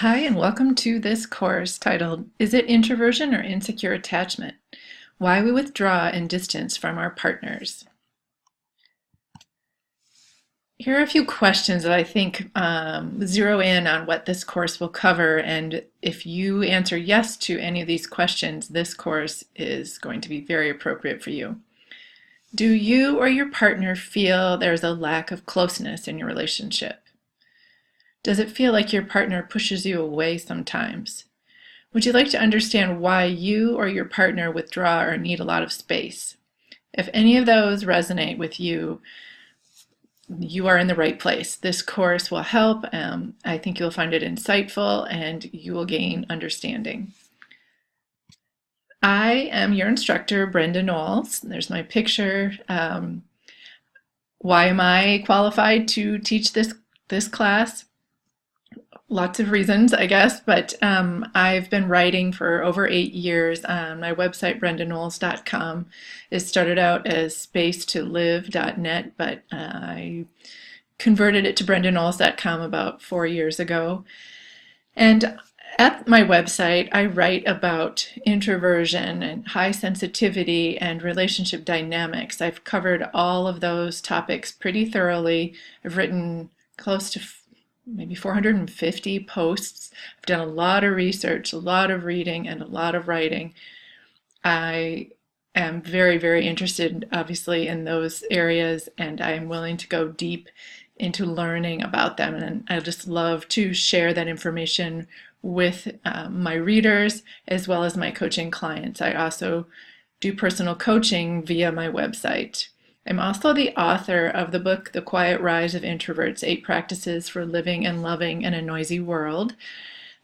Hi, and welcome to this course titled, Is it Introversion or Insecure Attachment? Why we Withdraw and Distance from Our Partners. Here are a few questions that I think zero in on what this course will cover, and if you answer yes to any of these questions, this course is going to be very appropriate for you. Do you or your partner feel there's a lack of closeness in your relationship? Does it feel like your partner pushes you away sometimes? Would you like to understand why you or your partner withdraw or need a lot of space? If any of those resonate with you, you are in the right place. This course will help. I think you'll find it insightful and you will gain understanding. I am your instructor, Brenda Knowles. There's my picture. Why am I qualified to teach this class? Lots of reasons, I guess, but I've been writing for over 8 years on my website, brendanowles.com. It started out as spacetolive.net, but I converted it to brendanowles.com about 4 years ago. And at my website, I write about introversion and high sensitivity and relationship dynamics. I've covered all of those topics pretty thoroughly. I've written close to maybe 450 posts. I've done a lot of research, a lot of reading, and a lot of writing. I am very, very interested, obviously, in those areas, and I am willing to go deep into learning about them. And I just love to share that information with my readers as well as my coaching clients. I also do personal coaching via my website. I'm also the author of the book, The Quiet Rise of Introverts, 8 Practices for Living and Loving in a Noisy World.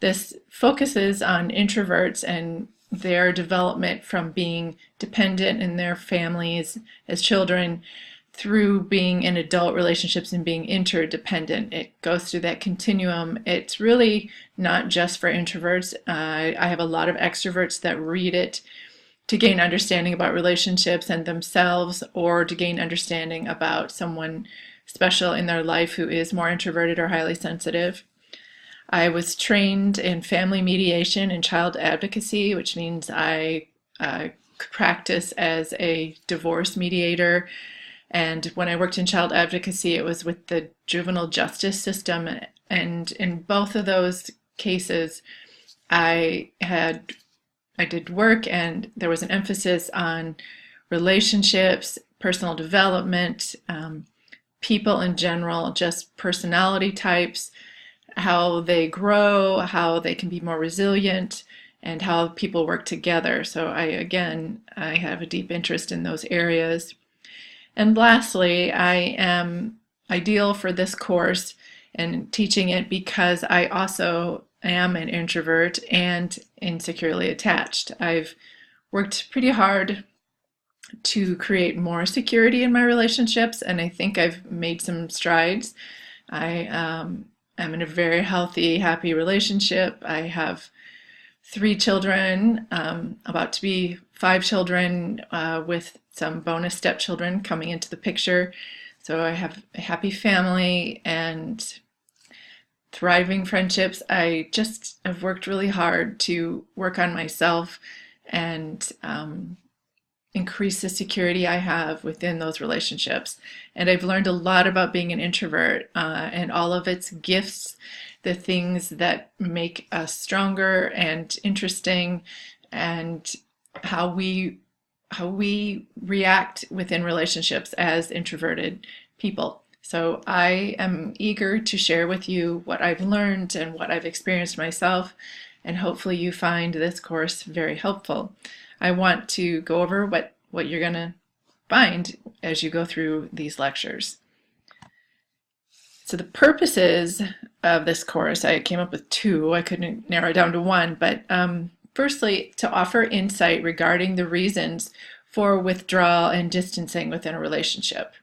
This focuses on introverts and their development from being dependent in their families as children through being in adult relationships and being interdependent. It goes through that continuum. It's really not just for introverts. I have a lot of extroverts that read it to gain understanding about relationships and themselves, or to gain understanding about someone special in their life who is more introverted or highly sensitive. I was trained in family mediation and child advocacy, which means I practice as a divorce mediator. And when I worked in child advocacy, it was with the juvenile justice system. And in both of those cases, I did work, and there was an emphasis on relationships, personal development, people in general, just personality types, how they grow, how they can be more resilient, and how people work together. So I have a deep interest in those areas. And lastly, I am ideal for this course and teaching it because I also am an introvert and insecurely attached. I've worked pretty hard to create more security in my relationships, and I think I've made some strides. I am in a very healthy, happy relationship. I have 3 children, about to be 5 children, with some bonus stepchildren coming into the picture. So I have a happy family and thriving friendships. I've worked really hard to work on myself and increase the security I have within those relationships. And I've learned a lot about being an introvert and all of its gifts, the things that make us stronger and interesting, and how we react within relationships as introverted people. So I am eager to share with you what I've learned and what I've experienced myself, and hopefully you find this course very helpful. I want to go over what you're going to find as you go through these lectures. So the purposes of this course, I came up with 2. I couldn't narrow it down to 1, but firstly, to offer insight regarding the reasons for withdrawal and distancing within a relationship.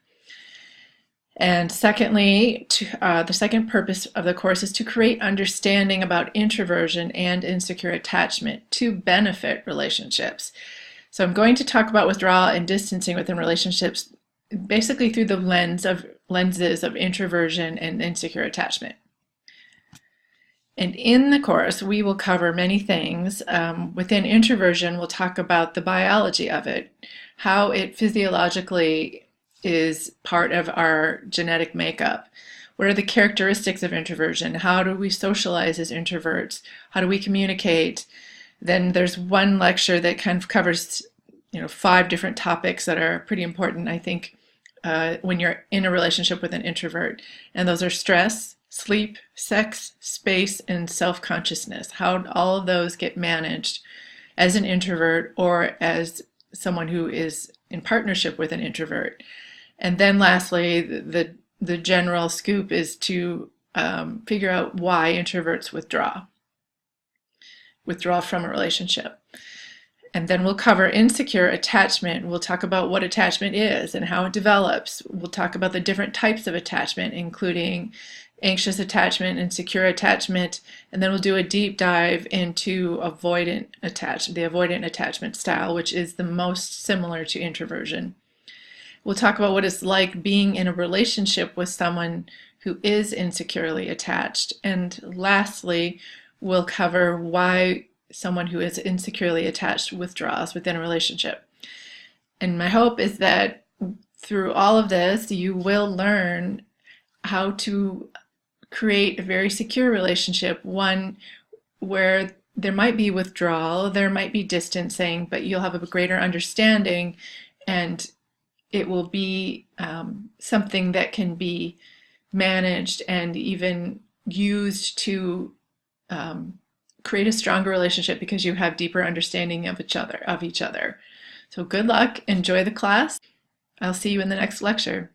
And secondly, the second purpose of the course is to create understanding about introversion and insecure attachment to benefit relationships. So I'm going to talk about withdrawal and distancing within relationships basically through the lenses of introversion and insecure attachment. And in the course, we will cover many things. Within introversion, we'll talk about the biology of it, how it physiologically is part of our genetic makeup. What are the characteristics of introversion? How do we socialize as introverts? How do we communicate? Then there's one lecture that kind of covers, 5 different topics that are pretty important, I think, when you're in a relationship with an introvert. And those are stress, sleep, sex, space, and self-consciousness. How all of those get managed as an introvert or as someone who is in partnership with an introvert. And then lastly, the general scoop is to figure out why introverts withdraw from a relationship. And then we'll cover insecure attachment. We'll talk about what attachment is and how it develops. We'll talk about the different types of attachment, including anxious attachment and secure attachment. And then we'll do a deep dive into the avoidant attachment style, which is the most similar to introversion. We'll talk about what it's like being in a relationship with someone who is insecurely attached. And lastly, we'll cover why someone who is insecurely attached withdraws within a relationship. And my hope is that through all of this, you will learn how to create a very secure relationship, one where there might be withdrawal, there might be distancing, but you'll have a greater understanding, and it will be something that can be managed and even used to create a stronger relationship because you have deeper understanding of each other. So good luck, enjoy the class. I'll see you in the next lecture.